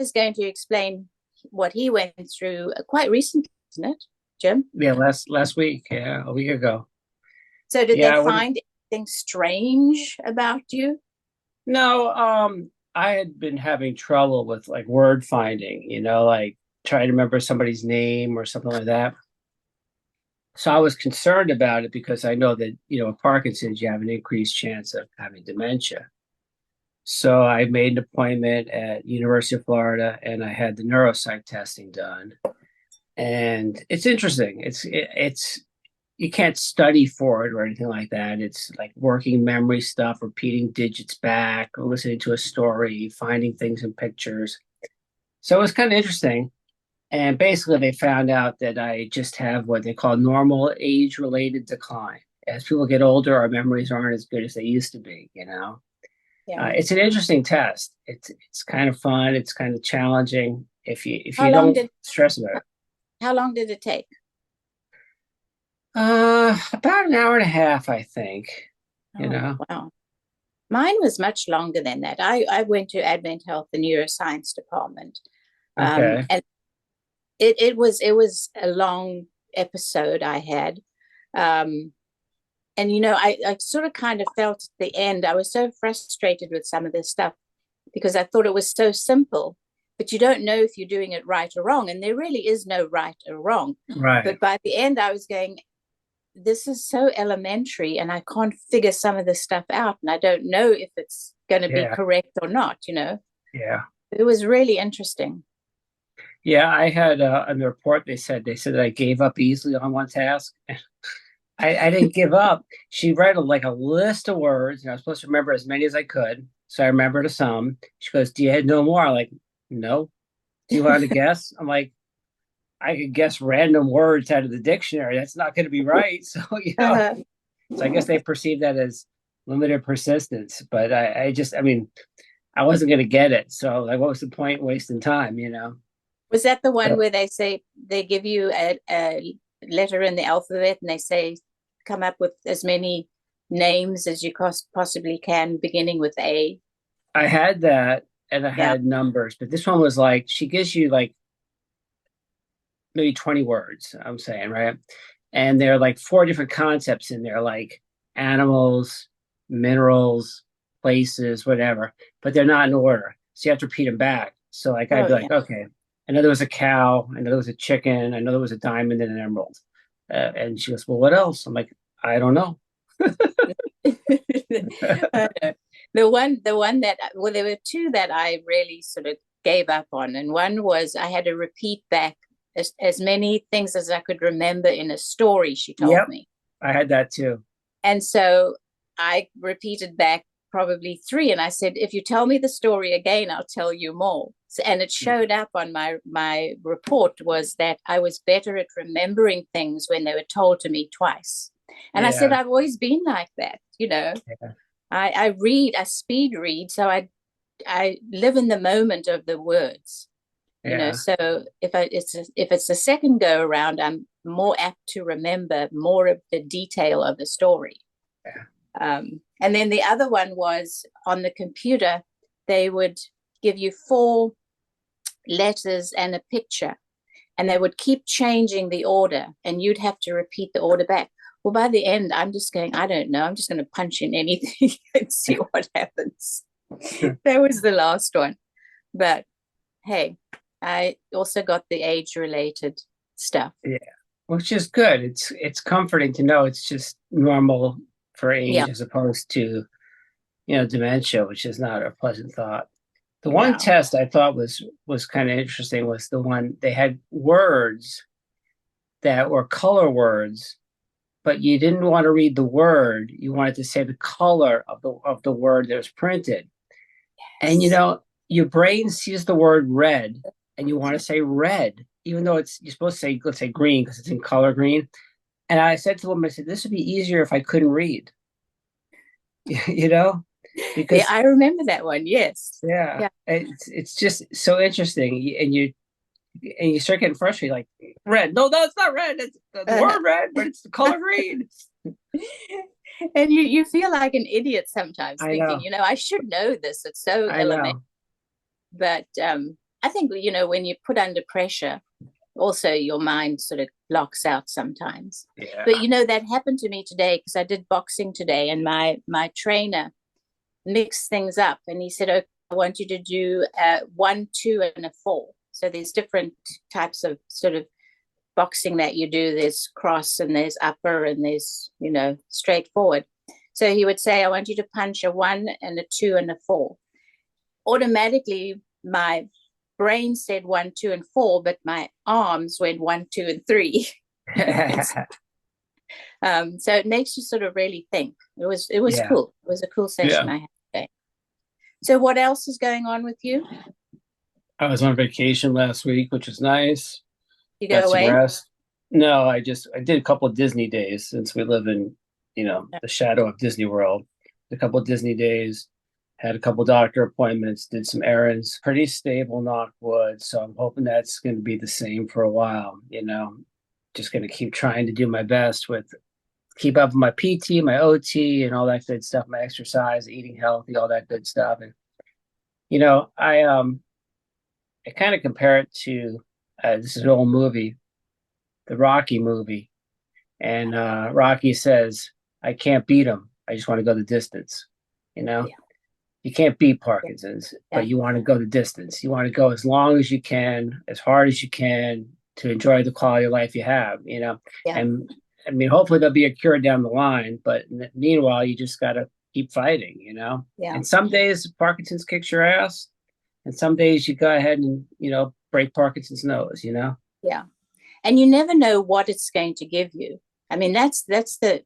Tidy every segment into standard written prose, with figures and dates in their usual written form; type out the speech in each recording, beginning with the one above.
is going to explain what he went through quite recently, isn't it, Jim? Yeah, last week, yeah, a week ago. So did they Yeah, I would find anything strange about you? no, I had been having trouble with like word finding, like trying to remember somebody's name or something like that. So I was concerned about it because I know that, with Parkinson's, you have an increased chance of having dementia. So I made an appointment at University of Florida and I had the neuropsych testing done. And it's interesting. It's you can't study for it or anything like that. It's like working memory stuff, repeating digits back, or listening to a story, finding things in pictures. So it was kind of interesting. And basically, they found out that I just have what they call normal age-related decline. As people get older, our memories aren't as good as they used to be. Yeah. It's an interesting test. It's kind of fun. It's kind of challenging if How you long don't did stress about it. how long did it take? About an hour and a half, I think. You Oh, know. wow. Mine was much longer than that. I went to Advent Health, the neuroscience department. Okay. And it was a long episode I had. Um, and I sort of kind of felt at the end, I was so frustrated with some of this stuff because I thought it was so simple, but you don't know if you're doing it right or wrong. And there really is no right or wrong. Right. But by the end, I was going, this is so elementary and I can't figure some of this stuff out. And I don't know if it's going to be Yeah. correct or not. Yeah. It was really interesting. Yeah. I had in the report they said that I gave up easily on one task. I didn't give up. She read like a list of words, and I was supposed to remember as many as I could. So I remembered some. She goes, "Do you know more?" I'm like, "No." Do you want to guess? I'm like, I could guess random words out of the dictionary. That's not going to be right. So, Uh-huh. so I guess they perceive that as limited persistence. But I mean, I wasn't going to get it. So, like, what was the point wasting time? Was that the one So where they say they give you a letter in the alphabet and they say come up with as many names as you possibly can, beginning with A? I had that and I Yeah. had numbers, but this one was like, she gives you like maybe 20 words, I'm saying, right? And there are like four different concepts in there, like animals, minerals, places, whatever, but they're not in order. So you have to repeat them back. So like I'd Oh, be yeah. like, okay, I know there was a cow, I know there was a chicken, I know there was a diamond and an emerald. And she goes, well, what else? I'm like, I don't know. The one that, well, there were two that I really sort of gave up on, and one was I had to repeat back as many things as I could remember in a story she told Yep, me. I had that too. And so I repeated back probably three, and I said, if you tell me the story again, I'll tell you more. So, and it showed up on my report was that I was better at remembering things when they were told to me twice. And I said, Yeah, I've always been like that. yeah, I speed read, so I live in the moment of the words. yeah, So if it's the second go around, I'm more apt to remember more of the detail of the story. yeah, And then the other one was on the computer, they would give you four letters and a picture, and they would keep changing the order, and you'd have to repeat the order back. Well, by the end, I'm just going, I don't know. I'm just going to punch in anything and see what happens. That was the last one. But hey, I also got the age related stuff. yeah. Which is good. It's comforting to know it's just normal for Yeah. age as opposed to, dementia, which is not a pleasant thought. The one Yeah. test I thought was kind of interesting was the one they had words that were color words, but you didn't want to read the word. You wanted to say the color of the word that was printed. And Yes. your brain sees the word red and you want to say red, even though you're supposed to say, let's say green because it's in color green. And I said to them, I said, this would be easier if I couldn't read, you know, Yeah, because I remember that one. Yes. yeah, Yeah. it's just so interesting. And you start getting frustrated, like red. No, it's not red. It's the Uh, word red, but it's the color green. and you feel like an idiot sometimes I thinking, know. I should know this. It's so I elementary. know. But I think, when you put under pressure, also your mind sort of locks out sometimes. Yeah. But that happened to me today because I did boxing today, and my trainer mixed things up, and he said, "Okay, I want you to do a 1, 2, and a 4." So there's different types of sort of boxing that you do. There's cross, and there's upper, and there's straightforward. So he would say, "I want you to punch a 1 and a 2 and a 4." Automatically, my brain said 1, 2, and 4, but my arms went 1, 2, and 3. So it makes you sort of really think. It was Yeah. cool. It was a cool session Yeah. I had today. So what else is going on with you? I was on vacation last week, which was nice. You go Got some away? rest. No, I did a couple of Disney days since we live in, the shadow of Disney World. A couple of Disney days, had a couple doctor appointments, did some errands. Pretty stable, knock wood. So I'm hoping that's going to be the same for a while. Just going to keep trying to do my best with keep up with my PT, my OT, and all that good stuff, my exercise, eating healthy, all that good stuff. And I kind of compare it to this is an old movie, the Rocky movie, and Rocky says, "I can't beat him. I just want to go the distance." You know, Yeah. you can't beat Parkinson's, but you want to go the distance. You want to go as long as you can, as hard as you can, to enjoy the quality of life you have. Yeah. And I mean, hopefully there'll be a cure down the line, but meanwhile, you just got to keep fighting. Yeah. And some days Parkinson's kicks your ass, and some days you go ahead and break Parkinson's nose. Yeah. And you never know what it's going to give you. I mean, that's the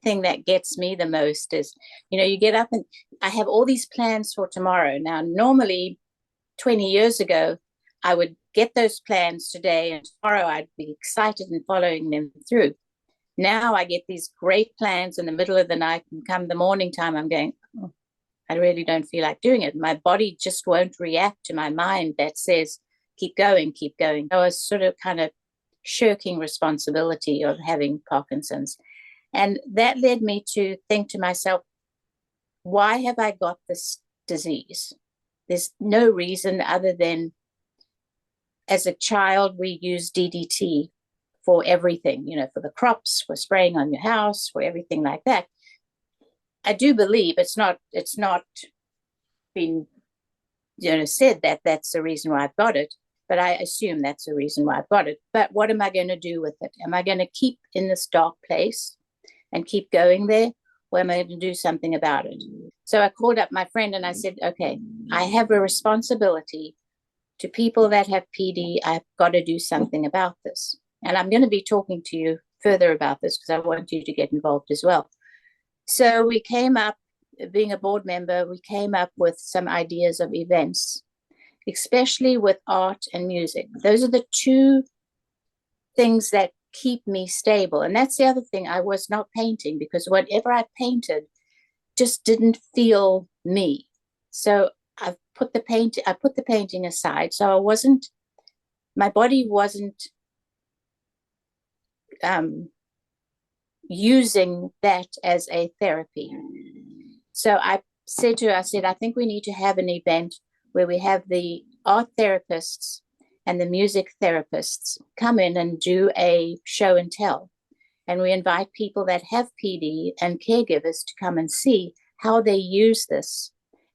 thing that gets me the most is, you get up and I have all these plans for tomorrow. Now, normally 20 years ago, I would get those plans today, and tomorrow I'd be excited and following them through. Now I get these great plans in the middle of the night, and come the morning time, I'm going, oh, I really don't feel like doing it. My body just won't react to my mind that says, keep going, keep going. I was sort of kind of shirking responsibility of having Parkinson's. And that led me to think to myself, why have I got this disease? There's no reason other than as a child, we used DDT for everything, for the crops, for spraying on your house, for everything like that. I do believe it's not been said that that's the reason why I've got it, but I assume that's the reason why I've got it. But what am I going to do with it? Am I going to keep in this dark place and keep going there, or am I going to do something about it? So I called up my friend and I said, okay, I have a responsibility to people that have PD. I've got to do something about this. And I'm going to be talking to you further about this because I want you to get involved as well. So we came up, being a board member, we came up with some ideas of events, especially with art and music. Those are the two things that keep me stable. And that's the other thing. I was not painting because whatever I painted just didn't feel me. So I put the painting aside. So my body wasn't using that as a therapy. So I said to her, I think we need to have an event where we have the art therapists and the music therapists come in and do a show and tell. And we invite people that have PD and caregivers to come and see how they use this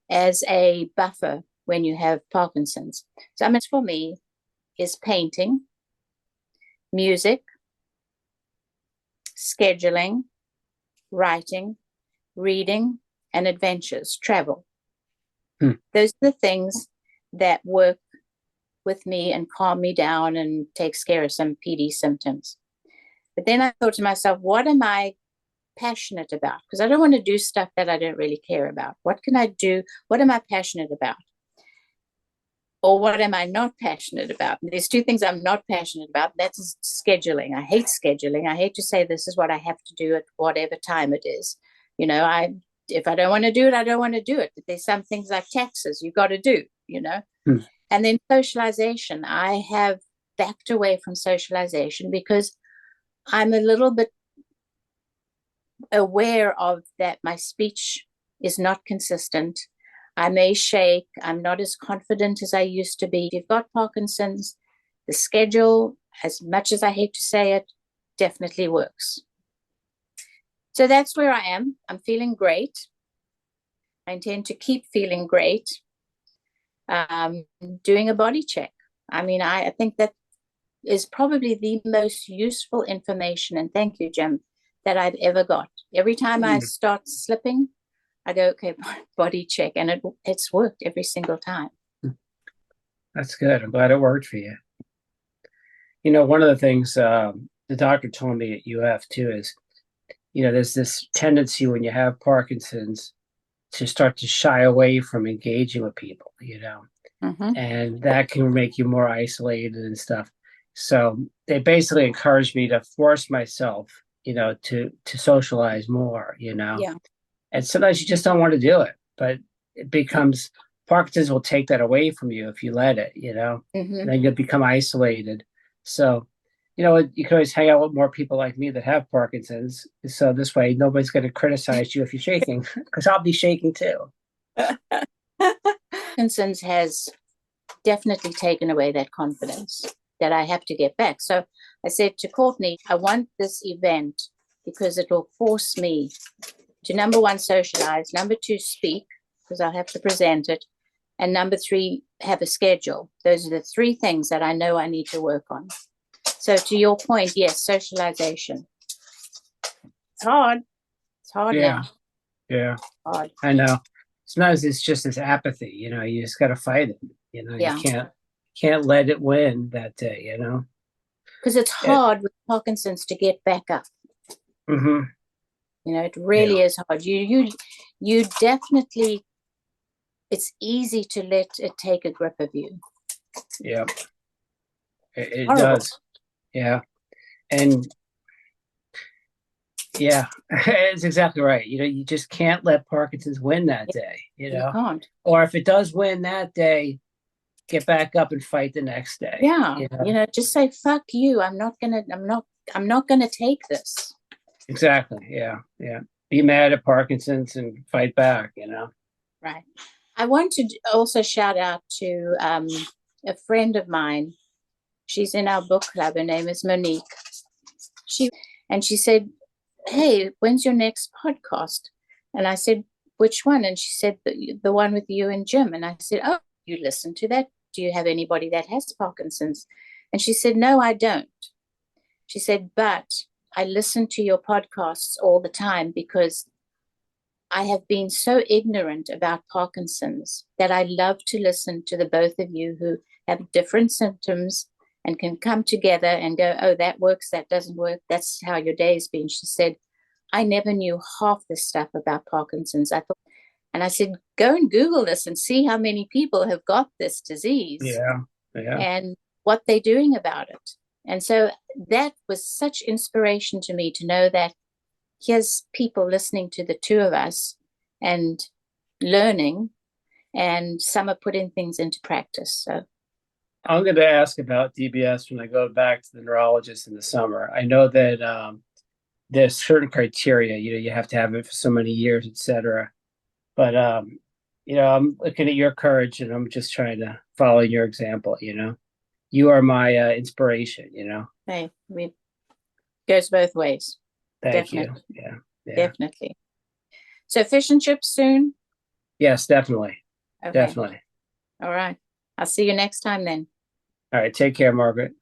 as a buffer when you have Parkinson's. So, for me, is painting, music, scheduling, writing, reading, and adventures, travel. Those are the things that work with me and calm me down and takes care of some PD symptoms. But then I thought to myself, what am I passionate about? Because I don't want to do stuff that I don't really care about. What can I do? What am I passionate about? Or what am I not passionate about? There's two things I'm not passionate about. That's scheduling. I hate scheduling. I hate to say this is what I have to do at whatever time it is. If I don't want to do it, I don't want to do it. But there's some things like taxes you've got to do. And then socialization. I have backed away from socialization because I'm a little bit aware of that my speech is not consistent. I may shake. I'm not as confident as I used to be. If you've got Parkinson's, the schedule, as much as I hate to say it, definitely works. So that's where I am. I'm feeling great. I intend to keep feeling great. Doing a body check. I mean, I think that is probably the most useful information, and thank you, Jim, that I've ever got. Every time I start slipping, I go, okay, body check, and it's worked every single time. That's good. I'm glad it worked for you. You know, one of the things the doctor told me at UF too is, you know, there's this tendency when you have Parkinson's to start to shy away from engaging with people, you know, and that can make you more isolated and stuff. So they basically encouraged me to force myself, you know, to socialize more, you know. Yeah. And sometimes you just don't want to do it, but it becomes Parkinson's will take that away from you if you let it, you know, and then you'll become isolated. So, you know, you can always hang out with more people like me that have Parkinson's. So this way, nobody's going to criticize you if you're shaking, because I'll be shaking too. Parkinson's has definitely taken away that confidence that I have to get back. So I said to Courtney, I want this event because it will force me to, number one, socialize, number two, speak, because I'll have to present it, and number three, have a schedule. Those are the three things that I know I need to work on. So to your point, yes, socialization. It's hard. It's hard now. Yeah. Hard. I know. Sometimes it's just this apathy, you know, you just got to fight it. You know, Yeah. you can't let it win that day, you know. Because it's hard with Parkinson's to get back up. You know, it really is hard. You definitely, it's easy to let it take a grip of you. Yeah. It does. Yeah. And yeah, it's exactly right. You know, you just can't let Parkinson's win that day, you know. You can't. Or if it does win that day, get back up and fight the next day. Yeah. You know, just say, fuck you. I'm not gonna take this. Exactly. Yeah. Yeah. Be mad at Parkinson's and fight back, you know. Right. I want to also shout out to a friend of mine. She's in our book club. Her name is Monique. She said, hey, when's your next podcast? And I said, which one? And she said, the one with you and Jim. And I said, oh, you listen to that? Do you have anybody that has Parkinson's? And she said, no, I don't. She said, but I listen to your podcasts all the time because I have been so ignorant about Parkinson's that I love to listen to the both of you who have different symptoms and can come together and go, oh, that works, that doesn't work. That's how your day's been. She said, I never knew half the stuff about Parkinson's. And I said, go and Google this and see how many people have got this disease. Yeah. And what they're doing about it. And so that was such inspiration to me to know that here's people listening to the two of us and learning, and some are putting things into practice. So I'm going to ask about DBS when I go back to the neurologist in the summer. I know that there's certain criteria, you know, you have to have it for so many years, et cetera. But, you know, I'm looking at your courage and I'm just trying to follow your example, you know. You are my inspiration, you know. hey, it goes both ways. Thank Definitely. you. Yeah. Definitely. So fish and chips soon? Yes, definitely. Okay. Definitely. All right. I'll see you next time then. All right. Take care, Margaret.